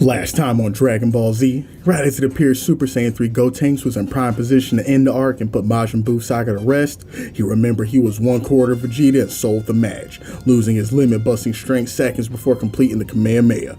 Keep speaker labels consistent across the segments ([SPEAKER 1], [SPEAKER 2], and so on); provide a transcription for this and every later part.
[SPEAKER 1] Last time on Dragon Ball Z, right as it appears Super Saiyan 3 Gotenks was in prime position to end the arc and put Majin Buu Saga to rest, he remembered he was 1/4 Vegeta and sold the match, losing his limit-busting strength seconds before completing the Kamehameha.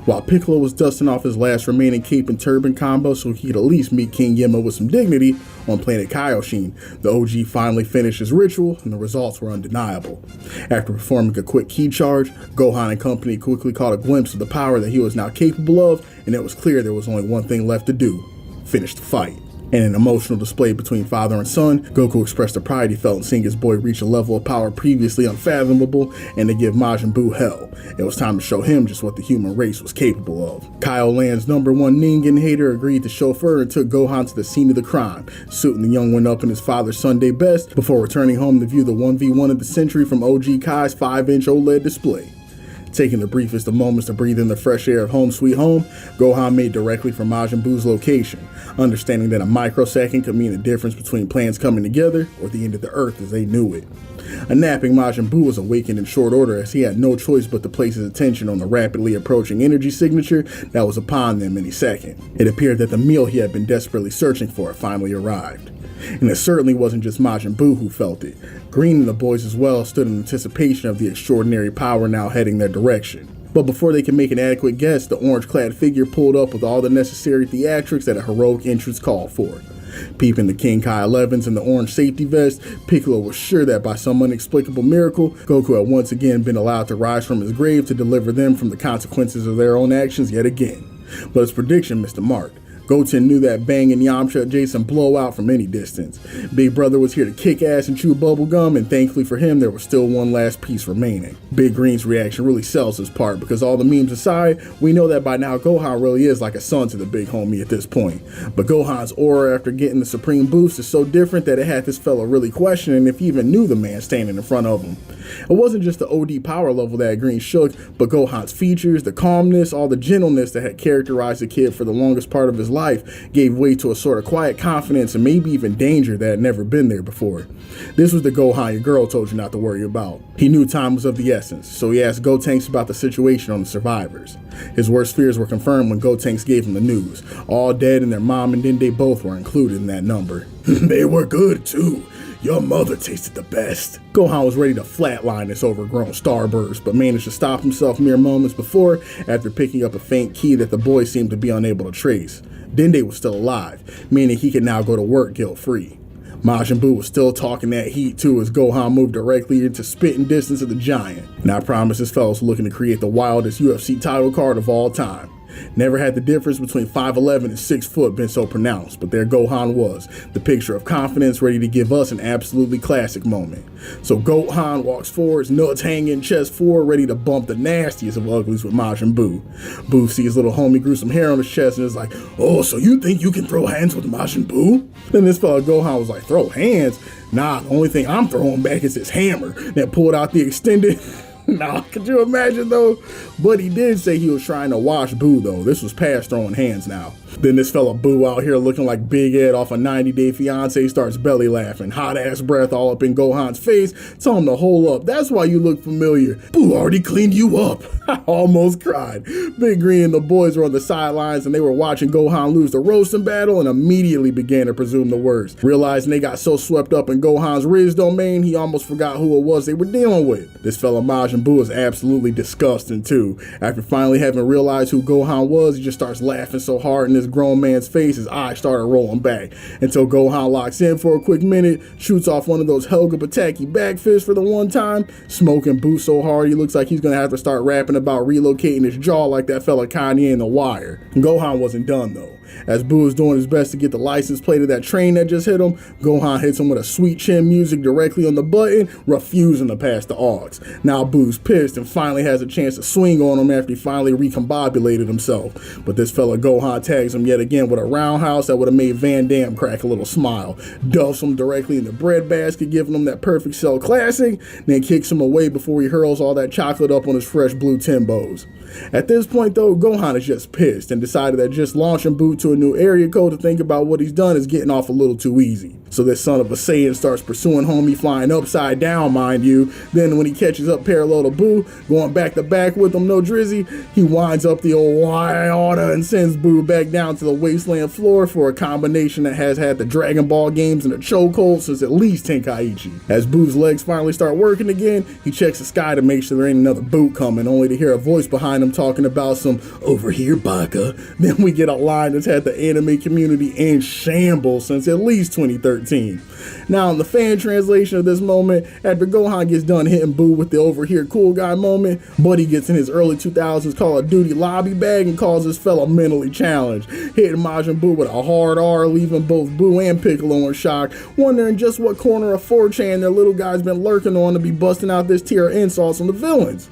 [SPEAKER 1] While Piccolo was dusting off his last remaining cape and turban combo so he could at least meet King Yemma with some dignity on planet Kaioshin, the OG finally finished his ritual and the results were undeniable. After performing a quick ki charge, Gohan and company quickly caught a glimpse of the power that he was now capable of, and it was clear there was only one thing left to do: finish the fight. In an emotional display between father and son, Goku expressed the pride he felt in seeing his boy reach a level of power previously unfathomable and to give Majin Buu hell. It was time to show him just what the human race was capable of. Kaioland's #1 Ningen hater agreed to chauffeur and took Gohan to the scene of the crime, suiting the young one up in his father's Sunday best before returning home to view the 1v1 of the century from OG Kai's 5-inch OLED display. Taking the briefest of moments to breathe in the fresh air of home sweet home, Gohan made directly for Majin Buu's location, understanding that a microsecond could mean the difference between plans coming together or the end of the earth as they knew it. A napping Majin Buu was awakened in short order as he had no choice but to place his attention on the rapidly approaching energy signature that was upon them any second. It appeared that the meal he had been desperately searching for had finally arrived. And it certainly wasn't just Majin Buu who felt it. Green and the boys as well stood in anticipation of the extraordinary power now heading their direction. But before they could make an adequate guess, the orange-clad figure pulled up with all the necessary theatrics that a heroic entrance called for. Peeping the King Kai 11s in the orange safety vest, Piccolo was sure that by some inexplicable miracle, Goku had once again been allowed to rise from his grave to deliver them from the consequences of their own actions yet again. But his prediction missed the mark. Goten knew that Bang and Yamcha adjacent blowout from any distance. Big Brother was here to kick ass and chew bubblegum, and thankfully for him, there was still one last piece remaining. Big Green's reaction really sells his part, because all the memes aside, we know that by now Gohan really is like a son to the big homie at this point. But Gohan's aura after getting the supreme boost is so different that it had this fella really questioning if he even knew the man standing in front of him. It wasn't just the OD power level that Green shook, but Gohan's features, the calmness, all the gentleness that had characterized the kid for the longest part of his life gave way to a sort of quiet confidence and maybe even danger that had never been there before. This was the Gohan your girl told you not to worry about. He knew time was of the essence, so he asked Gotenks about the situation on the survivors. His worst fears were confirmed when Gotenks gave him the news. All dead and their mom and Dende both were included in that number. They were good too. Your mother tasted the best. Gohan was ready to flatline this overgrown starburst, but managed to stop himself mere moments before after picking up a faint key that the boy seemed to be unable to trace. Dende was still alive, meaning he could now go to work guilt-free. Majin Buu was still talking that heat too as Gohan moved directly into spitting distance of the giant. And I promise this fella's looking to create the wildest UFC title card of all time. Never had the difference between 5'11 and 6 foot been so pronounced, but there Gohan was, the picture of confidence ready to give us an absolutely classic moment. So Gohan walks forwards, nuts hanging, chest forward, ready to bump the nastiest of uglies with Majin Buu. Buu sees little homie grew some hair on his chest and is like, "Oh, so you think you can throw hands with Majin Buu?" Then this fella Gohan was like, "Throw hands? Nah, the only thing I'm throwing back is his hammer." Then pulled out the extended... Nah, could you imagine though? But he did say he was trying to wash Buu though. This was past throwing hands now. Then this fella Buu out here looking like Big Ed off a 90 Day Fiancé starts belly laughing, hot ass breath all up in Gohan's face. Tell him to hold up. That's why you look familiar. Buu already cleaned you up. I almost cried. Big Green and the boys were on the sidelines and they were watching Gohan lose the roasting battle and immediately began to presume the worst. Realizing they got so swept up in Gohan's Riz domain, he almost forgot who it was they were dealing with. This fella Majin Buu is absolutely disgusting too. After finally having realized who Gohan was, he just starts laughing so hard in this grown man's face, his eyes started rolling back until Gohan locks in for a quick minute, shoots off one of those Helga Pataki back fists for the one time, smoking Buu so hard he looks like he's gonna have to start rapping about relocating his jaw like that fella Kanye in The Wire. Gohan wasn't done though. As Buu is doing his best to get the license plate of that train that just hit him, Gohan hits him with a sweet chin music directly on the button, refusing to pass the aux. Now Buu's pissed and finally has a chance to swing on him after he finally recombobulated himself. But this fella Gohan tags him yet again with a roundhouse that would have made Van Damme crack a little smile. Duffs him directly in the breadbasket, giving him that perfect cell classic, then kicks him away before he hurls all that chocolate up on his fresh blue Timbos. At this point though, Gohan is just pissed and decided that just launching Buu to a new area code to think about what he's done is getting off a little too easy. So this son of a Saiyan starts pursuing homie, flying upside down, mind you. Then when he catches up parallel to Boo, going back to back with him, no drizzy, he winds up the old Wada and sends Boo back down to the wasteland floor for a combination that has had the Dragon Ball games in a chokehold since at least Tenkaichi. As Boo's legs finally start working again, he checks the sky to make sure there ain't another boot coming, only to hear a voice behind him talking about some "over here, Baka." Then we get a line that's had the anime community in shambles since at least 2013. Now, in the fan translation of this moment, after Gohan gets done hitting Boo with the "over here cool guy" moment, Buddy gets in his early 2000s Call of Duty lobby bag and calls his fella mentally challenged, hitting Majin Buu with a hard R, leaving both Boo and Piccolo in shock, wondering just what corner of 4chan their little guy's been lurking on to be busting out this tier of insults on the villains.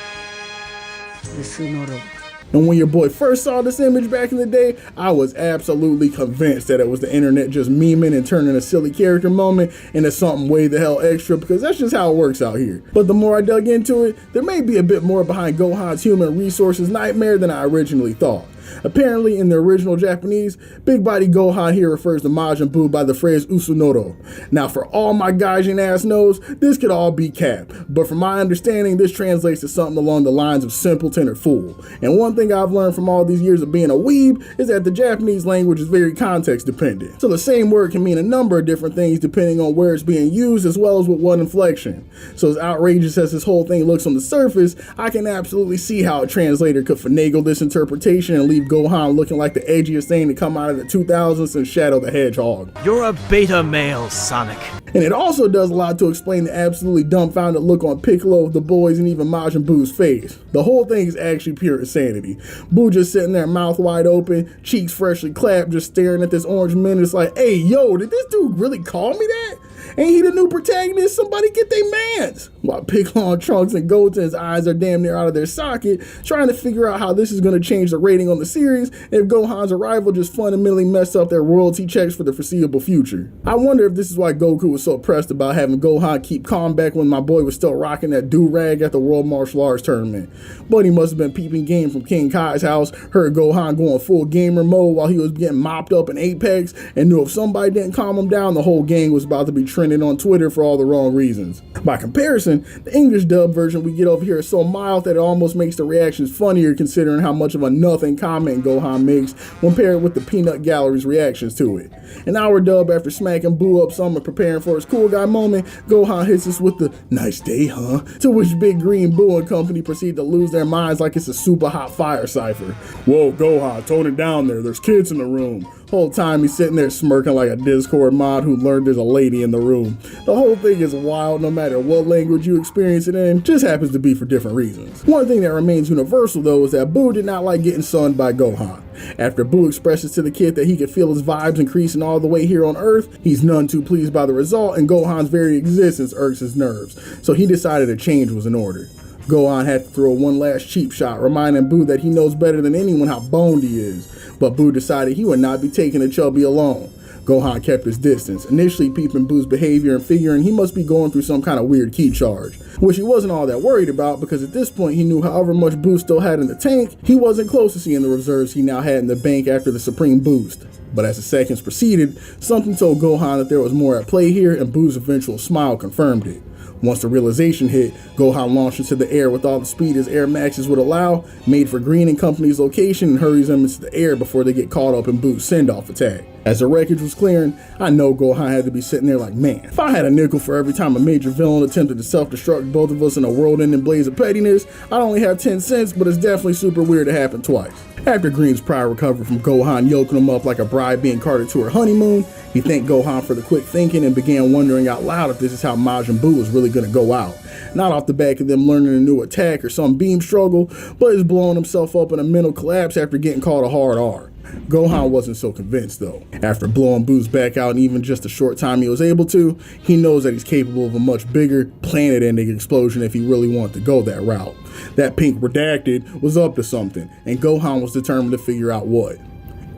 [SPEAKER 1] And when your boy first saw this image back in the day, I was absolutely convinced that it was the internet just memeing and turning a silly character moment into something way the hell extra, because that's just how it works out here. But the more I dug into it, there may be a bit more behind Gohan's human resources nightmare than I originally thought. Apparently, in the original Japanese, Big Body Gohan here refers to Majin Buu by the phrase Usunoro. Now, for all my gaijin ass knows, this could all be cap, but from my understanding, this translates to something along the lines of simpleton or fool. And one thing I've learned from all these years of being a weeb is that the Japanese language is very context dependent. So the same word can mean a number of different things depending on where it's being used as well as with what inflection. So as outrageous as this whole thing looks on the surface, I can absolutely see how a translator could finagle this interpretation and leave Gohan looking like the edgiest thing to come out of the 2000s since Shadow the Hedgehog.
[SPEAKER 2] You're a beta male, Sonic.
[SPEAKER 1] And it also does a lot to explain the absolutely dumbfounded look on Piccolo, the boys, and even Majin Buu's face. The whole thing is actually pure insanity. Buu just sitting there, mouth wide open, cheeks freshly clapped, just staring at this orange menace like, "Hey, yo, did this dude really call me that? Ain't he the new protagonist? Somebody get they mans." While Piccolo, Trunks, and Gotenks' eyes are damn near out of their socket, trying to figure out how this is going to change the rating on the series, and if Gohan's arrival just fundamentally messed up their royalty checks for the foreseeable future. I wonder if this is why Goku was so pressed about having Gohan keep calm back when my boy was still rocking that do-rag at the World Martial Arts Tournament. But he must have been peeping game from King Kai's house, heard Gohan going full gamer mode while he was getting mopped up in Apex, and knew if somebody didn't calm him down, the whole gang was about to be trending on Twitter for all the wrong reasons. By comparison, the English dub version we get over here is so mild that it almost makes the reactions funnier considering how much of a nothing comment Gohan makes when paired with the peanut gallery's reactions to it. In our dub, after smacking Buu up some and preparing for his cool guy moment, Gohan hits us with the "nice day, huh?" To which Big Green Buu and company proceed to lose their minds like it's a super hot fire cipher. "Whoa, Gohan, tone it down there's kids in the room." Whole time he's sitting there smirking like a Discord mod who learned there's a lady in the room. The whole thing is wild no matter what language you experience it in, just happens to be for different reasons. One thing that remains universal though is that Buu did not like getting sunned by Gohan. After Buu expresses to the kid that he could feel his vibes increasing all the way here on Earth, he's none too pleased by the result and Gohan's very existence irks his nerves, so he decided a change was in order. Gohan had to throw one last cheap shot, reminding Buu that he knows better than anyone how boned he is, but Buu decided he would not be taking the chubby alone. Gohan kept his distance, initially peeping Buu's behavior and figuring he must be going through some kind of weird ki charge, which he wasn't all that worried about because at this point he knew however much Buu still had in the tank, he wasn't close to seeing the reserves he now had in the bank after the supreme boost. But as the seconds proceeded, something told Gohan that there was more at play here and Buu's eventual smile confirmed it. Once the realization hit, Gohan launched into the air with all the speed his air maxes would allow, made for Green and Company's location and hurries them into the air before they get caught up in Buu's send-off attack. As the wreckage was clearing, I know Gohan had to be sitting there like, man, if I had a nickel for every time a major villain attempted to self-destruct both of us in a world-ending blaze of pettiness, I'd only have 10 cents, but it's definitely super weird to happen twice. After Green's pride recovered from Gohan yoking him up like a bride being carted to her honeymoon, he thanked Gohan for the quick thinking and began wondering out loud if this is how Majin Buu was really going to go out. Not off the back of them learning a new attack or some beam struggle, but is blowing himself up in a mental collapse after getting caught a hard R. Gohan wasn't so convinced though. After blowing Buu's back out in even just a short time he was able to, he knows that he's capable of a much bigger, planet-ending explosion if he really wanted to go that route. That pink redacted was up to something, and Gohan was determined to figure out what.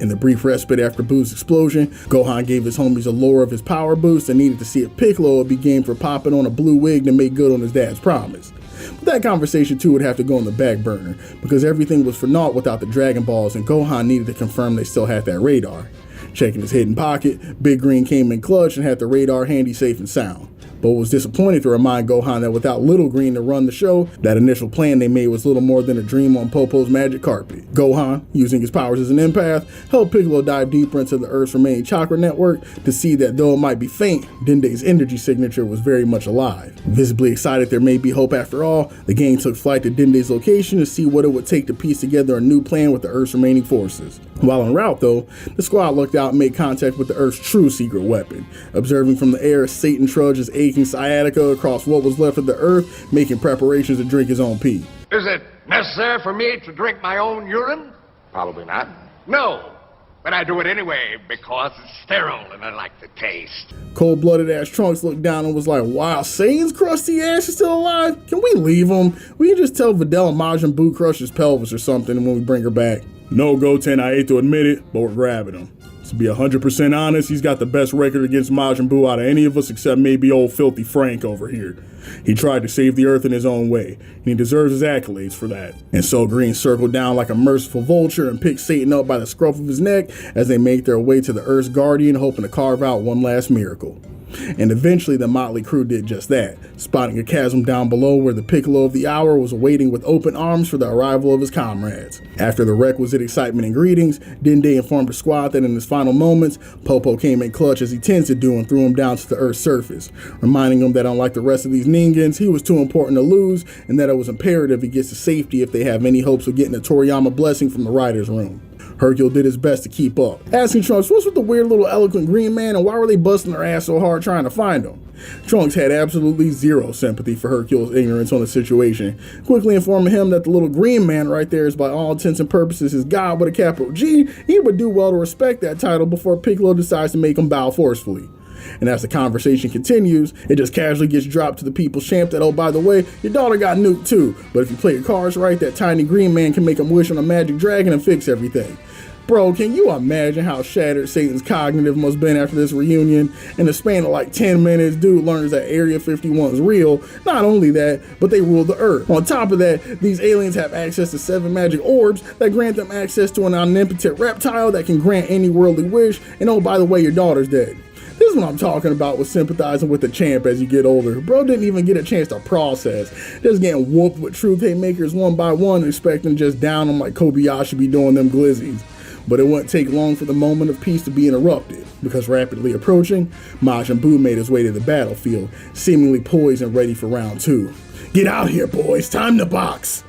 [SPEAKER 1] In the brief respite after Buu's explosion, Gohan gave his homies a lure of his power boost and needed to see if Piccolo would be game for popping on a blue wig to make good on his dad's promise. But that conversation too would have to go on the back burner, because everything was for naught without the Dragon Balls, and Gohan needed to confirm they still had that radar. Checking his hidden pocket, Big Green came in clutch and had the radar handy, safe and sound. But was disappointed to remind Gohan that without Little Green to run the show, that initial plan they made was little more than a dream on Popo's magic carpet. Gohan, using his powers as an empath, helped Piccolo dive deeper into the Earth's remaining chakra network to see that though it might be faint, Dende's energy signature was very much alive. Visibly excited there may be hope after all, the gang took flight to Dende's location to see what it would take to piece together a new plan with the Earth's remaining forces. While en route though, the squad looked out and made contact with the Earth's true secret weapon. Observing from the air, Satan trudged his aching sciatica across what was left of the Earth, making preparations to drink his own pee.
[SPEAKER 3] Is it necessary for me to drink my own urine?
[SPEAKER 4] Probably not.
[SPEAKER 3] No, but I do it anyway because it's sterile and I like the taste.
[SPEAKER 1] Cold-blooded ass Trunks looked down and was like, wow, Saiyajin's crusty ass is still alive? Can we leave him? We can just tell Videl Majin Buu crushed his pelvis or something when we bring her back. No, Goten, I hate to admit it, but we're grabbing him. To be 100% honest, he's got the best record against Majin Buu out of any of us except maybe old filthy Frank over here. He tried to save the Earth in his own way, and he deserves his accolades for that. And so Green circled down like a merciful vulture and picked Satan up by the scruff of his neck as they made their way to the Earth's guardian, hoping to carve out one last miracle. And eventually the motley crew did just that, spotting a chasm down below where the Piccolo of the hour was awaiting with open arms for the arrival of his comrades. After the requisite excitement and greetings, Dende informed the squad that in his final moments, Popo came in clutch as he tends to do and threw him down to the Earth's surface, reminding him that unlike the rest of these Ningans, he was too important to lose and that it was imperative he gets to safety if they have any hopes of getting a Toriyama blessing from the writer's room. Hercule did his best to keep up, asking Trunks what's with the weird little eloquent green man and why were they busting their ass so hard trying to find him. Trunks had absolutely zero sympathy for Hercule's ignorance on the situation, quickly informing him that the little green man right there is by all intents and purposes his god with a capital G. He would do well to respect that title before Piccolo decides to make him bow forcefully. And as the conversation continues, it just casually gets dropped to the people's champ that, oh, by the way, your daughter got nuked too, but if you play your cards right, that tiny green man can make him wish on a magic dragon and fix everything. Bro, can you imagine how shattered Satan's cognitive must have been after this reunion? In the span of like 10 minutes, dude learns that Area 51 is real. Not only that, but they rule the Earth. On top of that, these aliens have access to 7 magic orbs that grant them access to an omnipotent reptile that can grant any worldly wish. And oh, by the way, your daughter's dead. This is what I'm talking about with sympathizing with the champ as you get older. Bro didn't even get a chance to process. Just getting whooped with truth haymakers one by one, expecting to just down them like Kobayashi be doing them glizzies. But it wouldn't take long for the moment of peace to be interrupted, because rapidly approaching, Majin Buu made his way to the battlefield, seemingly poised and ready for round 2. Get out here, boys, time to box!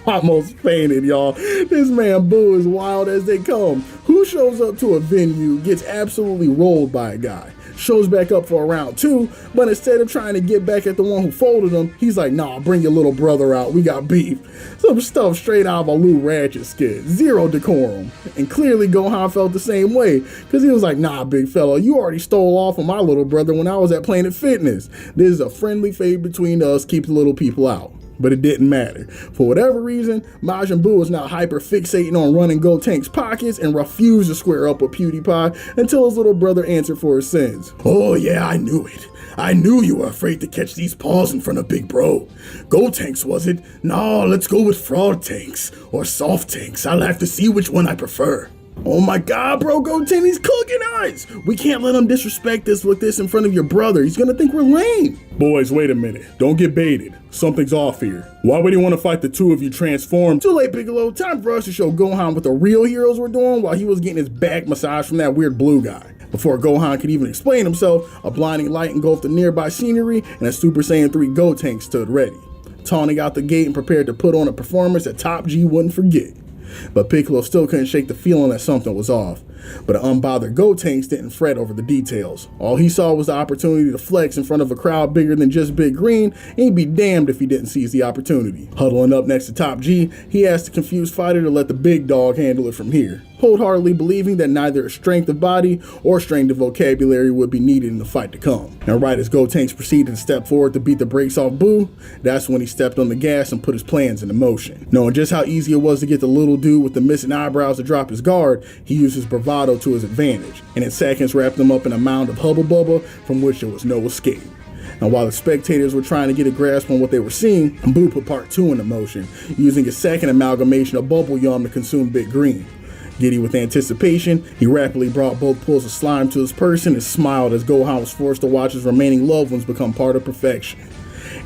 [SPEAKER 1] Almost fainted, y'all. This man Boo is wild as they come. Who shows up to a venue, gets absolutely rolled by a guy, shows back up for a round 2, but instead of trying to get back at the one who folded him, he's like, nah, bring your little brother out, we got beef. Some stuff straight out of a Lou Ratchet skit, zero decorum. And clearly Gohan felt the same way, because he was like, nah, big fella, you already stole off on my little brother when I was at Planet Fitness. This is a friendly fade between us, keep the little people out. But it didn't matter. For whatever reason, Majin Buu was now hyper fixating on running Gotenks' pockets and refused to square up with PewDiePie until his little brother answered for his sins. Oh yeah, I knew it. I knew you were afraid to catch these paws in front of Big Bro. Gotenks, was it? No, let's go with Fraud Tanks or Soft Tanks. I'll have to see which one I prefer. Oh my god, bro, Goten, he's cooking us! We can't let him disrespect us with this in front of your brother. He's gonna think we're lame. Boys, wait a minute. Don't get baited. Something's off here. Why would he want to fight the two of you transformed? Too late, Piccolo. Time for us to show Gohan what the real heroes were doing while he was getting his back massaged from that weird blue guy. Before Gohan could even explain himself, a blinding light engulfed the nearby scenery and a Super Saiyan 3 Gotenks stood ready, taunting out the gate and prepared to put on a performance that Top G wouldn't forget. But Piccolo still couldn't shake the feeling that something was off. But an unbothered Gotenks didn't fret over the details. All he saw was the opportunity to flex in front of a crowd bigger than just Big Green, and he'd be damned if he didn't seize the opportunity. Huddling up next to Top G, he asked the confused fighter to let the big dog handle it from here, wholeheartedly believing that neither strength of body or strength of vocabulary would be needed in the fight to come. And right as Gotenks proceeded to step forward to beat the brakes off Boo, that's when he stepped on the gas and put his plans into motion. Knowing just how easy it was to get the little dude with the missing eyebrows to drop his guard, he used his bravado to his advantage, and in seconds wrapped him up in a mound of hubba bubba from which there was no escape. And while the spectators were trying to get a grasp on what they were seeing, Boo put part 2 into motion, using a second amalgamation of bubble yum to consume Big Green. Giddy with anticipation, he rapidly brought both pools of slime to his person and smiled as Gohan was forced to watch his remaining loved ones become part of perfection.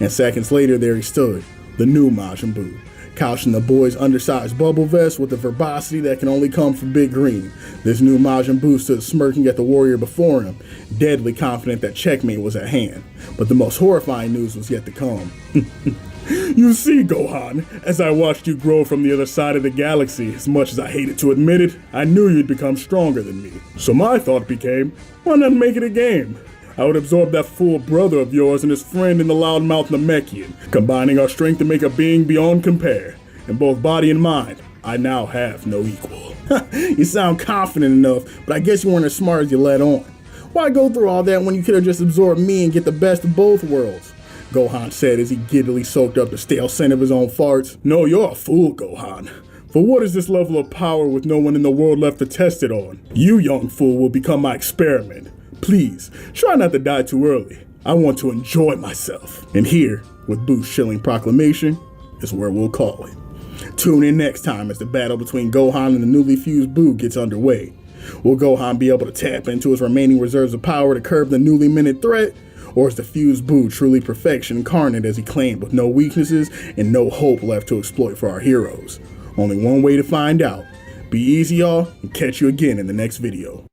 [SPEAKER 1] And seconds later, there he stood, the new Majin Buu, couched in the boy's undersized bubble vest with the verbosity that can only come from Big Green. This new Majin Buu stood smirking at the warrior before him, deadly confident that checkmate was at hand. But the most horrifying news was yet to come. You see, Gohan, as I watched you grow from the other side of the galaxy, as much as I hated to admit it, I knew you'd become stronger than me. So my thought became, why not make it a game? I would absorb that fool brother of yours and his friend in the loudmouth Namekian, combining our strength to make a being beyond compare. In both body and mind, I now have no equal. You sound confident enough, but I guess you weren't as smart as you let on. Why go through all that when you could have just absorbed me and get the best of both worlds? Gohan said as he giddily soaked up the stale scent of his own farts. No, you're a fool, Gohan. For what is this level of power with no one in the world left to test it on? You, young fool, will become my experiment. Please, try not to die too early. I want to enjoy myself. And here, with Boo's chilling proclamation, is where we'll call it. Tune in next time as the battle between Gohan and the newly fused Buu gets underway. Will Gohan be able to tap into his remaining reserves of power to curb the newly minted threat? Or is the fused Buu truly perfection incarnate as he claimed, with no weaknesses and no hope left to exploit for our heroes? Only one way to find out. Be easy, y'all, and catch you again in the next video.